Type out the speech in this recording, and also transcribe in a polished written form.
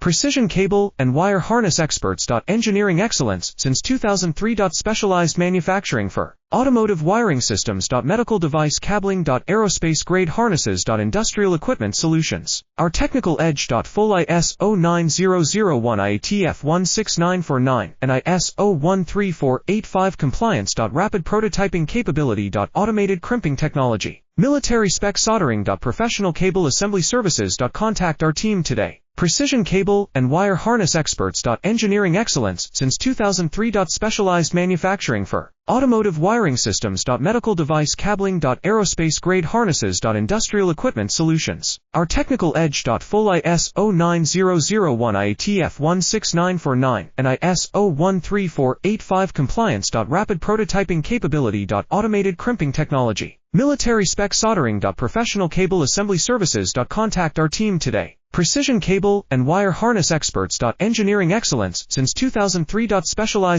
Precision cable and wire harness experts. Engineering excellence since 2003. Specialized manufacturing for automotive wiring systems. Medical device cabling. Aerospace grade harnesses. Industrial equipment solutions. Our technical edge. Fale ISO 9001 IATF 16949 and ISO 13485 compliance. Rapid prototyping capability. Automated crimping technology. Military spec soldering. Professional cable assembly services. Contact our team today. Precision cable and wire harness experts. Engineering excellence since 2003. Specialized manufacturing for automotive wiring systems. Medical device cabling. Aerospace grade harnesses. Industrial equipment solutions. Our technical edge. Fale ISO 9001 IATF 16949 and ISO 13485 compliance. Rapid prototyping capability. Automated crimping technology. Military spec soldering. Professional cable assembly services. Contact our team today. Precision cable and wire harness experts. Engineering excellence since 2003. Specialized